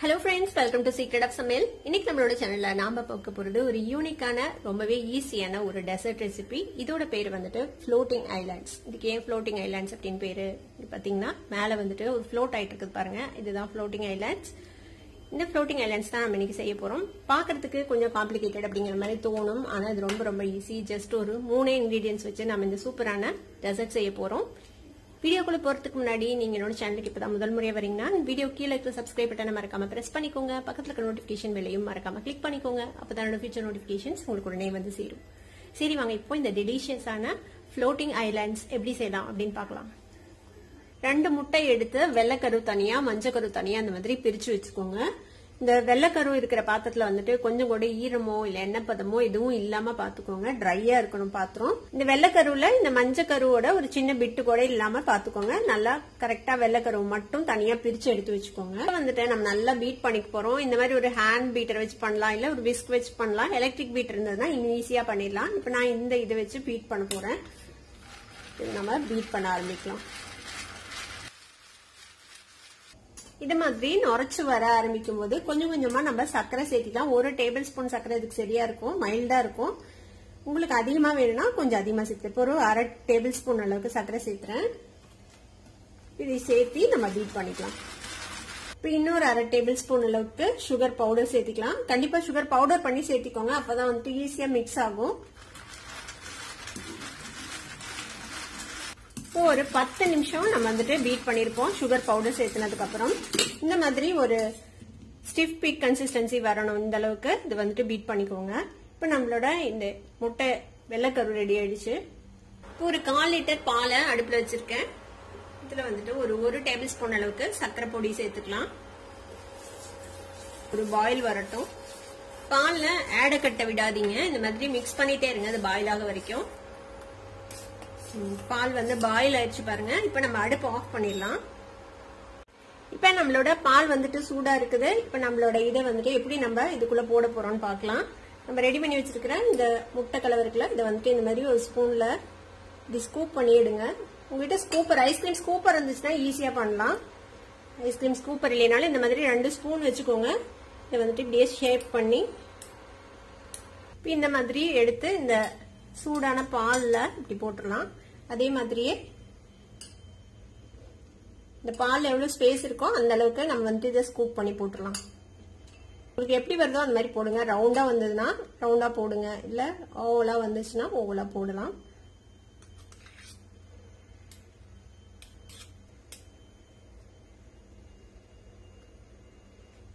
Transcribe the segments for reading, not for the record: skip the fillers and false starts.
Hello friends, welcome to Secret of Samil. இன்னைக்கு நம்மளோட சேனல்ல நாம பார்க்க போறது ஒரு யூனிக்கான ரொம்பவே ஈஸியான ஒரு டெசர்ட் ரெசிபி. இதோட பேர் வந்துட்டு floating islands. இதுக்கு ஏன் floating islands அப்படினு பேரு? இது பாத்தீங்கன்னா மேல வந்துட்டு ஒரு float ஆயிட்டு இருக்குது பாருங்க. இதுதான் floating islands. இந்த floating islands தான் நம்ம இன்னைக்கு செய்ய போறோம். பார்க்கிறதுக்கு கொஞ்சம் காம்ப்ளிகேட்டட் அப்படிங்கிற மாதிரி தோணும். ஆனா இது ரொம்ப ஈஸி. ஜஸ்ட் ஒரு 3 ingredients வச்சு நம்ம இந்த சூப்பரான டெசர்ட் செய்ய போறோம். வீடியோக்குள்ள போறதுக்கு முன்னாடி நீங்க என்னோட சேனலுக்கு இப்பதான் முதல் முறையா வரீங்கன்னா வீடியோ கீழே இருக்க சப்ஸ்கிரைப் பட்டனை மறக்காம பிரஸ் பண்ணிக்கோங்க. பக்கத்துல இருக்க நோட்டிபிகேஷன் பெல்லையும் மறக்காம கிளிக் பண்ணிக்கோங்க. அப்பதான் என்னோட ஃபியூச்சர் நோட்டிபிகேஷன்ஸ் உங்களுக்கு உடனே வந்து சேரும். சரி வாங்க இப்போ இந்த டெலிஷியஸான ஃப்ளோட்டிங் ஐலாண்ட்ஸ் எப்படி செய்யலாம் அப்படின்னு பார்க்கலாம். 2 முட்டை எடுத்து வெள்ளைக்கரு தனியா மஞ்சக்கரு தனியா அந்த மாதிரி பிரிச்சு வச்சுக்கோங்க. இந்த வெள்ளைக்கரு இருக்கிற பாத்திரத்துல வந்துட்டு கொஞ்சம் கூட ஈரமோ இல்ல எண்ணெய் பதமோ எதுவும் இல்லாம பாத்துக்கோங்க. ட்ரையா இருக்கணும் பாத்திரம். இந்த வெள்ளைக்கருவுல இந்த மஞ்சக்கருவோட ஒரு சின்ன பிட்டு கூட இல்லாம பாத்துக்கோங்க. நல்லா கரெக்டா வெள்ளைக்கரு மட்டும் தனியா பிரிச்சு எடுத்து வச்சுக்கோங்க. வந்துட்டு நம்ம நல்லா பீட் பண்ணிக்க போறோம். இந்த மாதிரி ஒரு ஹேண்ட் பீட்டர் வச்சு பண்ணலாம், இல்ல ஒரு விஸ்க் வச்சு பண்ணலாம். எலக்ட்ரிக் பீட்டர் இருந்ததுன்னா இன்னும் ஈஸியா பண்ணிடலாம். இப்ப நான் இந்த இதை வச்சு பீட் பண்ண போறேன். நம்ம பீட் பண்ண ஆரம்பிக்கலாம். இது மாதிரி நுரைச்சு வர ஆரம்பிக்கும் போது கொஞ்சம் கொஞ்சமா நம்ம சர்க்கரை சேர்த்திக்கலாம். 1 டேபிள் ஸ்பூன் சர்க்கரை இதுக்கு சரியா இருக்கும், மைல்டா இருக்கும். உங்களுக்கு அதிகமா வேணும்னா கொஞ்சம் அதிகமா சேர்த்து. இப்போ ஒரு 1/2 டேபிள் ஸ்பூன் அளவுக்கு சர்க்கரை சேர்த்துறேன். இதை சேர்த்தி நம்ம பீட் பண்ணிக்கலாம். இப்போ இன்னொரு 1/2 டேபிள் ஸ்பூன் அளவுக்கு சுகர் பவுடர் சேர்த்திக்கலாம். கண்டிப்பா சுகர் பவுடர் பண்ணி சேர்த்திக்கோங்க, அப்பதான் வந்துட்டு ஈஸியா மிக்ஸ் ஆகும். ஒரு 10 நிமிஷம் நம்ம வந்துட்டு பீட் பண்ணிருப்போம். சுகர் பவுடர் சேர்த்துனதுக்கு அப்புறம் இந்த மாதிரி ஒரு ஸ்டிஃப் பீக் கன்சிஸ்டன்சி வரணும். இந்த அளவுக்கு இது வந்துட்டு பீட் பண்ணிக்கோங்க. இப்ப நம்மளோட இந்த முட்டை வெள்ளைக்கரு ரெடி ஆயிடுச்சு. இப்போ ஒரு 1/4 லிட்டர் பாலை அடுப்புல வச்சிருக்கேன். இதுல வந்துட்டு ஒரு 1 டேபிள் ஸ்பூன் அளவுக்கு சர்க்கரை பொடி சேர்த்துக்கலாம். ஒரு பாயில் வரட்டும். பால்ல ஆட கட்ட விடாதீங்க. இந்த மாதிரி மிக்ஸ் பண்ணிட்டே இருங்க அது பாயில் ஆக வரைக்கும். பால் வந்து பாயில் ஆயிடுச்சு பாருங்க. இப்ப நம்ம அடுப்பு ஆஃப் பண்ணிடலாம். இப்ப நம்மளோட பால் வந்துட்டு சூடா இருக்குது. இப்ப நம்மளோட இதை வந்துட்டு எப்படி நம்ம இதுக்குள்ள போட போறோம்னு பாக்கலாம். நம்ம ரெடி பண்ணி வச்சிருக்கிற இந்த முட்டை கலவை இருக்குல்ல, இதை வந்துட்டு இந்த மாதிரி ஒரு ஸ்பூன்ல இப்படி ஸ்கூப் பண்ணிடுங்க. உங்ககிட்ட ஸ்கூப்பர் ஐஸ்கிரீம் ஸ்கூப்பர் இருந்துச்சுன்னா ஈஸியா பண்ணலாம். ஐஸ்கிரீம் ஸ்கூப்பர் இல்லைனாலும் இந்த மாதிரி 2 ஸ்பூன் வச்சுக்கோங்க. இதை வந்துட்டு இப்படியே ஷேப் பண்ணி இந்த மாதிரி எடுத்து இந்த சூடான பால்ல இப்படி போட்டுடலாம். அதே மாதிரியே இந்த பால் எவ்வளவு ஸ்பேஸ் இருக்கோ அந்த அளவுக்கு நம்ம வந்து இதை ஸ்கூப் பண்ணி போட்டுடலாம். உங்களுக்கு எப்படி வருதோ அந்த மாதிரி போடுங்க. ரவுண்டா வந்ததுன்னா ரவுண்டா போடுங்க, இல்ல ஓவலா வந்துச்சுன்னா ஓவலா போடலாம்.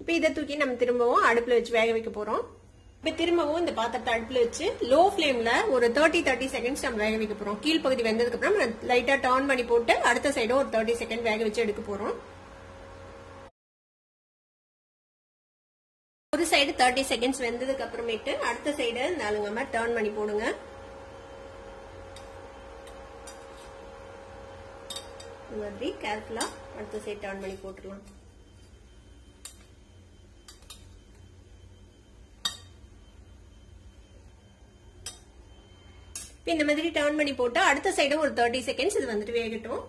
இப்ப இதை தூக்கி நம்ம திரும்பவும் அடுப்புல வச்சு வேக வைக்க போறோம். இப்ப திரும்பவும் இந்த பாத்திரத்தை அடுப்புல வச்சு லோ ஃபிளேம்ல ஒரு 30 செகண்ட்ஸ் நம்ம வேக வைக்க போறோம். கீழ் பகுதி வெந்ததுக்கு அப்புறம் லைட்டா டர்ன் பண்ணி போட்டு அடுத்த சைடும் ஒரு 30 செகண்ட் வேக வச்சு எடுக்க போறோம். ஒரு சைடு 30 செகண்ட்ஸ் வெந்ததுக்கு அப்புறமேட்டு அடுத்த சைடு நாலுங்கம்மா டர்ன் பண்ணி போடுங்க. இந்த மாதிரி கேர்ஃபுல்லா அடுத்த சைடு டர்ன் பண்ணி போட்டுடலாம். இந்த மாதிரி டர்ன் பண்ணி போட்டு அடுத்த சைடும் ஒரு 30 செகண்ட்ஸ் இது வந்துட்டு வேகட்டும்.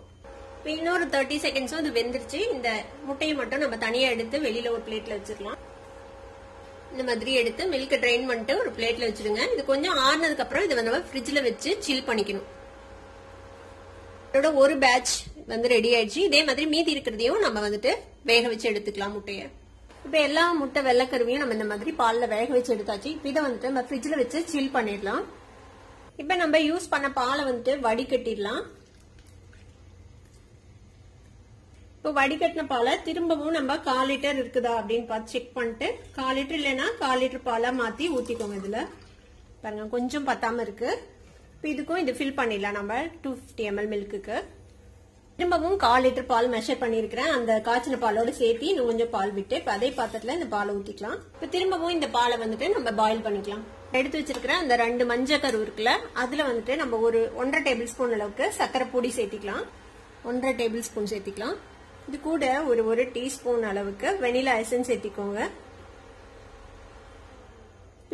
இன்னொரு 30 செகண்ட்ஸும் இது வெந்துருச்சு. இந்த முட்டையை மட்டும் நம்ம தனியா எடுத்து வெளியில ஒரு பிளேட்ல வச்சிடலாம். இந்த மாதிரி எடுத்து மில்க் ட்ரைன் பண்ணிட்டு ஒரு பிளேட்ல வச்சிருங்க. இது கொஞ்சம் ஆறுனதுக்கு அப்புறம் இதை நம்ம ஃப்ரிட்ஜ்ல வச்சு சில் பண்ணிக்கணும். இதோட ஒரு பேட்ச் வந்து ரெடி ஆயிடுச்சு. இதே மாதிரி மீதி இருக்கிறதையும் நம்ம வந்துட்டு வேக வச்சு எடுத்துக்கலாம் முட்டைய. இப்ப எல்லா முட்டை வெள்ளைக்கருவையும் நம்ம இந்த மாதிரி பால்ல வேக வச்சு எடுத்தாச்சு. இப்ப இதை வந்துட்டு நம்ம ஃப்ரிட்ஜ்ல வச்சு சில் பண்ணிடலாம். இப்ப நம்ம யூஸ் பண்ண பாலை வந்துட்டு வடிகட்டிடலாம். இப்போ வடிகட்டின பாலை திரும்பவும் நம்ம 1/4 லிட்டர் இருக்குதா அப்படின்னு பார்த்து செக் பண்ணிட்டு 1/4 லிட்டர் இல்லைன்னா 1/4 லிட்டர் பாலா மாத்தி ஊத்திக்கோங்க. இதுல பாருங்க கொஞ்சம் பத்தாம இருக்கு. இப்ப இதுக்கும் இது ஃபில் பண்ணிடலாம். நம்ம 250 ml மில்க்குக்கு திரும்பவும் 1/4 லிட்டர் பால் மெஷர் பண்ணிருக்கிறேன். அந்த காய்ச்சின பாலோட சேர்த்து இன்னும் கொஞ்சம் பால் விட்டு இப்ப அதே பாத்திரத்துல இந்த பாலை ஊத்திக்கலாம். இப்ப திரும்பவும் இந்த பாலை வந்துட்டு நம்ம பாயில் பண்ணிக்கலாம். எடுத்து வச்சிருக்கிற அந்த 2 மஞ்சக்கரு இருக்குல்ல, அதுல வந்துட்டு நம்ம ஒரு 1/2 டேபிள் ஸ்பூன் அளவுக்கு சர்க்கரை பொடி சேர்த்திக்கலாம். 1/2 டேபிள் ஸ்பூன் சேர்த்திக்கலாம். இது கூட ஒரு டீஸ்பூன் அளவுக்கு வெனிலா எசன்ஸ் சேர்த்திக்கோங்க.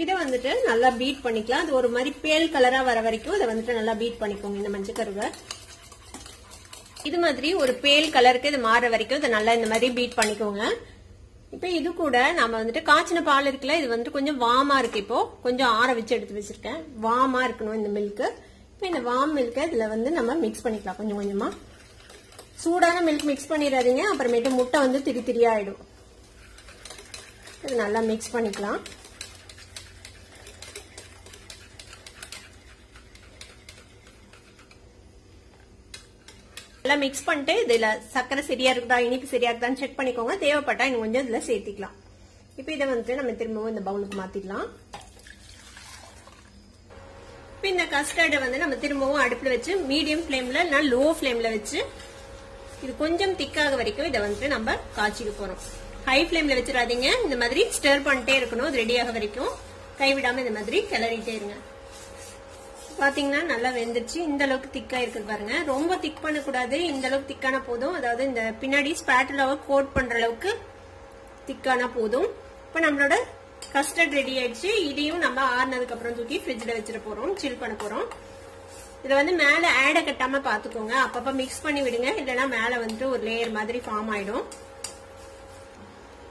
இதை வந்துட்டு நல்லா பீட் பண்ணிக்கலாம். அது ஒரு மாதிரி பேல் கலரா வர வரைக்கும் இதை வந்துட்டு நல்லா பீட் பண்ணிக்கோங்க. இந்த மஞ்சக்கருவை இது மாதிரி ஒரு பேல் கலருக்கு இது மாற வரைக்கும் இதை நல்லா இந்த மாதிரி பீட் பண்ணிக்கோங்க. இப்போ இது கூட நம்ம வந்துட்டு காய்ச்சின பால் இருக்குல்ல, இது வந்துட்டு கொஞ்சம் வார்மா இருக்கு. இப்போ கொஞ்சம் ஆற வச்சு எடுத்து வச்சிருக்கேன். வார்மா இருக்கணும் இந்த மில்க். இப்போ இந்த வார்ம் மில்கை இதுல வந்து நம்ம மிக்ஸ் பண்ணிக்கலாம் கொஞ்சம் கொஞ்சமா. சூடான மில்க் மிக்ஸ் பண்ணிடாதீங்க, அப்புறமேட்டு முட்டை வந்து திரி திரியா ஆயிடும். இது நல்லா மிக்ஸ் பண்ணிக்கலாம். நல்லா மிக்ஸ் பண்ணிட்டு இதுல சக்கரை சரியா இருக்குதா, இனிப்பு சரியா இருக்குதான்னு செக் பண்ணிக்கோங்க. தேவைப்பட்டா இன்னும் கொஞ்சம் இதுல சேர்த்திக்கலாம். இப்போ இதை வந்துட்டு நம்ம திரும்பவும் இந்த பவுலுக்கு மாத்திடலாம். இப்போ இந்த கஸ்டர்டை வந்து நம்ம திரும்பவும் அடுப்புல வச்சு மீடியம் ஃபிளேம்ல இல்லைன்னா லோ ஃபிளேம்ல வச்சு இது கொஞ்சம் திக்காக வரைக்கும் இதை வந்துட்டு நம்ம காய்ச்சிக்க போறோம். ஹை ஃபிளேம்ல வச்சிடாதீங்க. இந்த மாதிரி ஸ்டர் பண்ணிட்டே இருக்கணும். இது ரெடியாக வரைக்கும் கைவிடாம இந்த மாதிரி கிளறிட்டே இருங்க. பாத்தீங்கன்னா நல்லா வெந்துருச்சு. இந்த அளவுக்கு திக்கா இருக்குது பாருங்க. ரொம்ப திக் பண்ணக்கூடாது, இந்த அளவுக்கு திக்கான போதும். அதாவது இந்த பின்னாடி ஸ்பேட்டுலாவை கோட் பண்ற அளவுக்கு திக்கான போதும். இப்ப நம்மளோட கஸ்டர்ட் ரெடி ஆயிடுச்சு. இதையும் நம்ம ஆறுனதுக்கு அப்புறம் தூக்கி ஃப்ரிட்ஜ்ல வச்சிட போறோம், சில் பண்ண போறோம். இதுல வந்து மேல ஆட கட்டாம பாத்துக்கோங்க. அப்பப்ப மிக்ஸ் பண்ணி விடுங்க, இல்லைன்னா மேல வந்துட்டு ஒரு லேயர் மாதிரி ஃபார்ம் ஆயிடும்.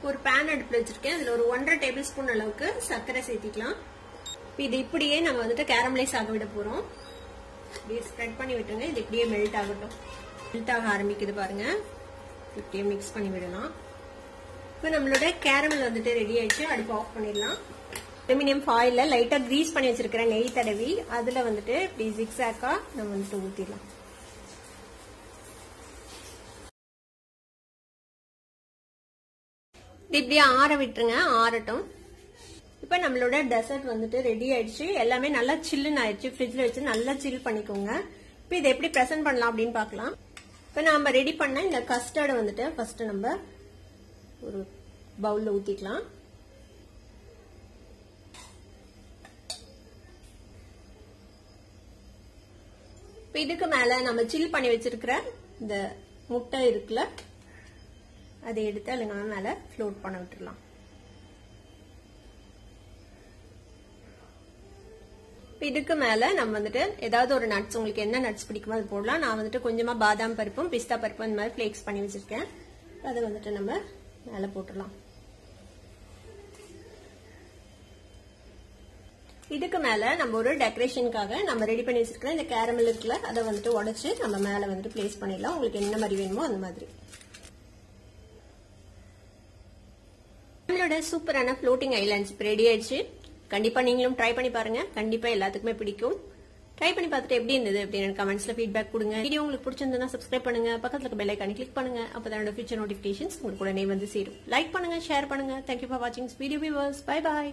ஒரு பேன் அடுப்புல வச்சிருக்கேன். அதுல ஒரு 1.5 டேபிள் ஸ்பூன் அளவுக்கு சர்க்கரை சேர்த்திக்கலாம். இது இப்படியே நம்ம வந்துட்டு கேரமலைஸ் ஆக விட போறோம். இப்படியே ஸ்ப்ரெட் பண்ணி விட்டுருங்க. இது இப்படியே மெல்ட் ஆகட்டும். மெல்ட் ஆக ஆரம்பிக்குது பாருங்க. இப்படியே மிக்ஸ் பண்ணி விடலாம். இப்போ நம்மளோட கேரமல் வந்துட்டு ரெடி ஆயிடுச்சு. அடுப்பு ஆஃப் பண்ணிடலாம். அலுமினியம் ஃபாயில்ல லைட்டா கிரீஸ் பண்ணி வச்சிருக்கிற நெய் தடவி அதுல வந்துட்டு இப்படி ஜிக்ஸாக்கா நம்ம வந்துட்டு ஊத்திடலாம். இது இப்படியே ஆற விட்டுருங்க, ஆறட்டும். இப்ப நம்மளோட டெசர்ட் வந்துட்டு ரெடி ஆயிடுச்சு. எல்லாமே நல்லா சில்லுன்னு ஆயிடுச்சு. ஃப்ரிட்ஜ்ல வச்சு நல்லா சில் பண்ணிக்கோங்க. இப்ப இதை எப்படி பிரசன்ட் பண்ணலாம் அப்படின்னு பாக்கலாம். இப்ப நம்ம ரெடி பண்ண இந்த கஸ்டர்டை வந்துட்டு ஃபர்ஸ்ட் நம்ம ஒரு பவுல்ல ஊத்திக்கலாம். இப்ப இதுக்கு மேல நம்ம சில் பண்ணி வச்சிருக்கிற இந்த முட்டை இருக்குல்ல, அதை எடுத்து அதுங்க மேல ஃப்ளோட் பண்ண விட்டுடலாம். இதுக்கு மேல நம்ம வந்துட்டு ஏதாவது ஒரு நட்ஸ், உங்களுக்கு என்ன நட்ஸ் பிடிக்குமோ அது போடலாம். நான் வந்துட்டு கொஞ்சமா பாதாம் பருப்பும் பிஸ்தா பருப்பும் இந்த மாதிரி ஃபிளேக்ஸ் பண்ணி வச்சிருக்கேன். அதை வந்துட்டு நம்ம மேல போட்டுடலாம். இதுக்கு மேல நம்ம ஒரு டெக்கரேஷனுக்காக நம்ம ரெடி பண்ணி வச்சிருக்கிற இந்த கேரமல் இருக்குல்ல, அதை வந்துட்டு உடைச்சு நம்ம மேல வந்துட்டு பிளேஸ் பண்ணிடலாம். உங்களுக்கு என்ன மாதிரி வேணுமோ அந்த மாதிரி. நம்மளோட சூப்பரான ஃப்ளோட்டிங் ஐலாண்ட்ஸ் ரெடி ஆயிடுச்சு. கண்டிப்பா நீங்களும் ட்ரை பண்ணி பாருங்க. கண்டிப்பா எல்லாத்துக்குமே பிடிக்கும். ட்ரை பண்ணி பார்த்துட்டு எப்படி இருந்தது அப்படின்னு கமெண்ட்ஸ்ல ஃபீட்பேக் கொடுங்க. வீடியோ உங்களுக்கு பிடிச்சிருந்தா சப்ஸ்கிரைப் பண்ணுங்க, பக்கத்துல இருக்க பெல் ஐகானை கிளிக் பண்ணுங்க. அப்பதான் என்னோட ஃபியூச்சர் நோட்டிபிகேஷன்ஸ் உங்களுக்கு உடனே வந்து சேரும். லைக் பண்ணுங்க, ஷேர் பண்ணுங்க. தேங்க்யூ ஃபார் வாட்சிங் வீடியோ வியூவர்ஸ். Bye bye.